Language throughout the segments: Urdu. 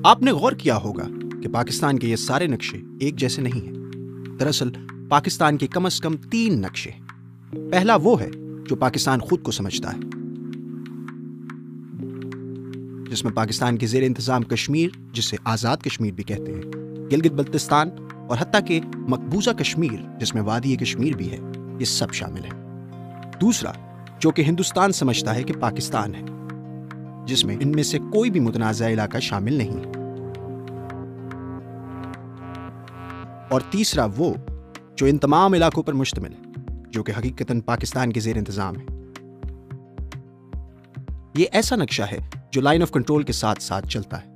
آپ نے غور کیا ہوگا کہ پاکستان کے یہ سارے نقشے ایک جیسے نہیں ہیں۔ دراصل پاکستان کے کم از کم 3 نقشے ہیں۔ پہلا وہ ہے جو پاکستان خود کو سمجھتا ہے، جس میں پاکستان کے زیر انتظام کشمیر، جسے آزاد کشمیر بھی کہتے ہیں، گلگت بلتستان اور حتیٰ کہ مقبوضہ کشمیر جس میں وادی کشمیر بھی ہے، یہ سب شامل ہیں۔ دوسرا جو کہ ہندوستان سمجھتا ہے کہ پاکستان ہے، جس میں ان میں سے کوئی بھی متنازع علاقہ شامل نہیں ہے۔ اور تیسرا وہ جو ان تمام علاقوں پر مشتمل ہے، جو کہ حقیقتاً پاکستان کے زیر انتظام ہے۔ یہ ایسا نقشہ ہے جو لائن آف کنٹرول کے ساتھ ساتھ چلتا ہے۔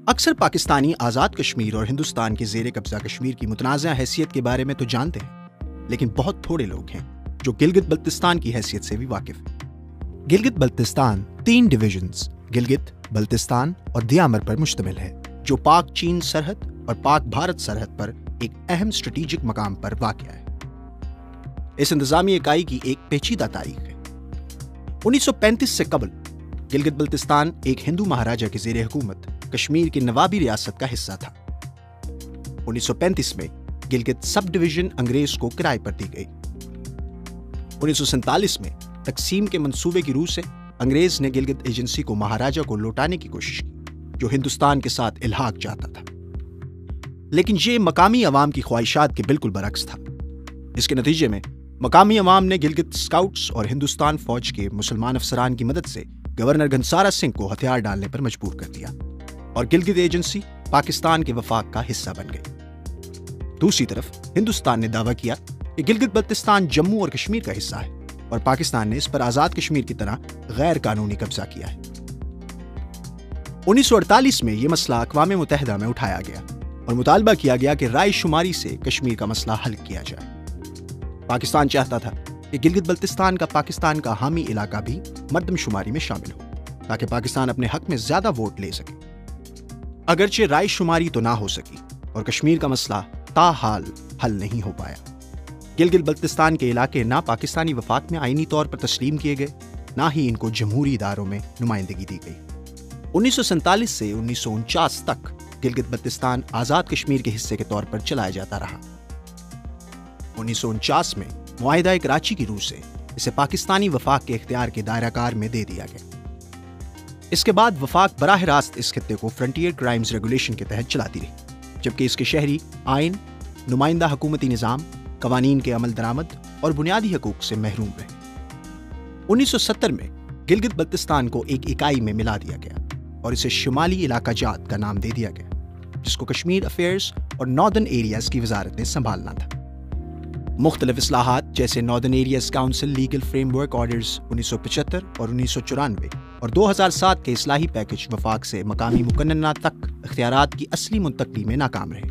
اکثر پاکستانی آزاد کشمیر اور ہندوستان کے زیر قبضہ کشمیر کی متنازع حیثیت کے بارے میں تو جانتے ہیں، لیکن بہت تھوڑے لوگ ہیں جو گلگت بلتستان کی حیثیت سے بھی واقف ہیں۔ گلگت بلتستان 3 ڈویژنز گلگت، بلتستان اور دیامر پر مشتمل ہے، جو پاک چین سرحد اور پاک بھارت سرحد پر ایک اہم اسٹریٹجک مقام پر واقع ہے۔ اس انتظامی اکائی کی ایک پیچیدہ تاریخ ہے۔ 1935 سے قبل گلگت بلتستان ایک ہندو مہاراجہ کے زیر حکومت کشمیر کی نوابی ریاست کا حصہ تھا۔ 1935 میں گلگت سب ڈویژن انگریز کو کرائے پر دی گئی۔ 1947 میں تقسیم کے منصوبے کی روح سے انگریز نے گلگت ایجنسی کو مہاراجہ کو لوٹانے کی کوشش کی، جو ہندوستان کے ساتھ الحاق چاہتا تھا، لیکن یہ مقامی عوام کی خواہشات کے بالکل برعکس تھا۔ اس کے نتیجے میں مقامی عوام نے گلگت اسکاؤٹس اور ہندوستان فوج کے مسلمان افسران کی مدد سے گورنر گھنسارا سنگھ کو ہتھیار ڈالنے پر مجبور کر دیا، اور گلگت ایجنسی پاکستان کے وفاق کا حصہ بن گئی۔ دوسری طرف ہندوستان نے دعویٰ کیا کہ گلگت بلتستان جموں اور کشمیر کا حصہ ہے، اور پاکستان نے اس پر آزاد کشمیر کی طرح غیر قانونی قبضہ کیا ہے۔ 1948 میں یہ مسئلہ اقوام متحدہ میں اٹھایا گیا اور مطالبہ کیا گیا کہ رائے شماری سے کشمیر کا مسئلہ حل کیا جائے۔ پاکستان چاہتا تھا کہ گلگت بلتستان کا پاکستان کا حامی علاقہ بھی مردم شماری میں شامل ہو، تاکہ پاکستان اپنے حق میں زیادہ ووٹ لے سکے۔ اگرچہ رائے شماری تو نہ ہو سکی اور کشمیر کا مسئلہ تاحال حل نہیں ہو پایا۔ گلگت بلتستان کے علاقے نہ پاکستانی وفاق میں آئینی طور پر تسلیم کیے گئے، نہ ہی ان کو جمہوری اداروں میں نمائندگی دی گئی۔ 1947 سے 1949 تک گلگت بلتستان آزاد کشمیر کے حصے کے طور پر چلایا جاتا رہا۔ 1949 میں معاہدہ کراچی کی روح سے اسے پاکستانی وفاق کے اختیار کے دائرہ کار میں دے دیا گیا۔ اس کے بعد وفاق براہ راست اس خطے کو فرنٹیئر کرائمز ریگولیشن کے تحت چلاتی رہی، جبکہ اس کے شہری آئین، نمائندہ حکومتی نظام، قوانین کے عمل درآمد اور بنیادی حقوق سے محروم رہے۔ 1970 میں گلگت بلتستان کو ایک اکائی میں ملا دیا گیا اور اسے شمالی علاقہ جات کا نام دے دیا گیا، جس کو کشمیر افیئرز اور ناردرن ایریاز کی وزارت نے سنبھالنا تھا۔ مختلف اصلاحات جیسے northern areas council legal frame work orders 1975 اور 1994 اور 2007 کے اصلاحی پیکج وفاق سے مقامی مقننہ تک اختیارات کی اصلی منتقلی میں ناکام رہے۔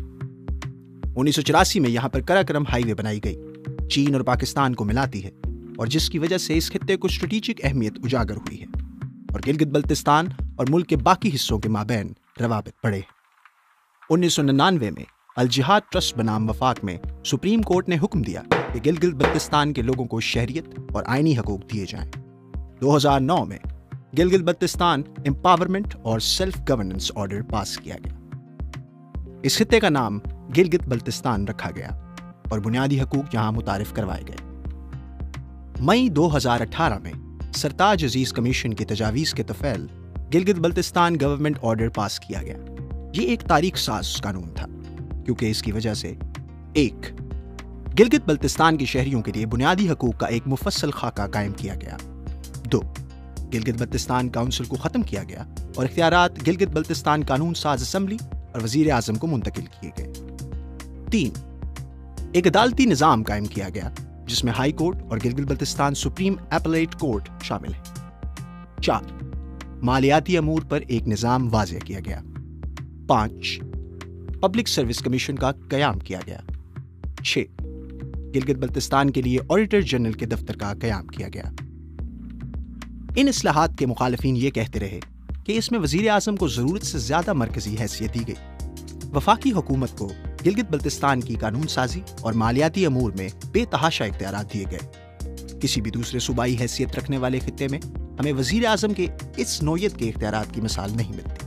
1984 میں یہاں پر کراکرم ہائی وے بنائی گئی، چین اور پاکستان کو ملاتی ہے، اور جس کی وجہ سے اس خطے کو اسٹریٹجک اہمیت اجاگر ہوئی ہے، اور گلگت بلتستان اور ملک کے باقی حصوں کے مابین روابط بڑھے۔ 1999 میں الجہاد ٹرسٹ بنام وفاق میں سپریم کورٹ نے حکم دیا کہ گلگت بلتستان کے لوگوں کو شہریت اور آئینی حقوق دیے جائیں۔ 2009 میں گلگت بلتستان امپاورمنٹ اور سیلف گورننس آرڈر پاس کیا گیا۔ اس خطے کا نام گلگت بلتستان رکھا گیا اور بنیادی حقوق یہاں متعارف کروائے گئے۔ مئی 2018 میں سرتاج عزیز کمیشن کی تجاویز کے طفیل گلگت بلتستان گورنمنٹ آرڈر پاس کیا گیا۔ یہ ایک تاریخ ساز قانون تھا، کیونکہ اس کی وجہ سے 1. گلگت بلتستان کے شہریوں کے لیے بنیادی حقوق کا ایک مفصل خاکہ قائم کیا گیا۔ 2. گلگت بلتستان کونسل کو ختم کیا گیا اور اختیارات گلگت بلتستان قانون ساز اسمبلی اور وزیر اعظم کو منتقل کیے گئے۔ 3. ایک عدالتی نظام قائم کیا گیا جس میں ہائی کورٹ اور Gilgit Baltistan supreme applet court شامل ہیں۔ 4. مالیاتی امور پر ایک نظام واضح کیا گیا۔ 5. پبلک سروس کمیشن کا قیام کیا گیا۔ 6. گلگت بلتستان کے لیے آڈیٹر جنرل کے دفتر کا قیام کیا گیا۔ ان اصلاحات کے مخالفین یہ کہتے رہے کہ اس میں وزیر اعظم کو ضرورت سے زیادہ مرکزی حیثیت دی گئی۔ وفاقی حکومت کو گلگت بلتستان کی قانون سازی اور مالیاتی امور میں بے تحاشا اختیارات دیے گئے۔ کسی بھی دوسرے صوبائی حیثیت رکھنے والے خطے میں ہمیں وزیر اعظم کے اس نوعیت کے اختیارات کی مثال نہیں ملتی۔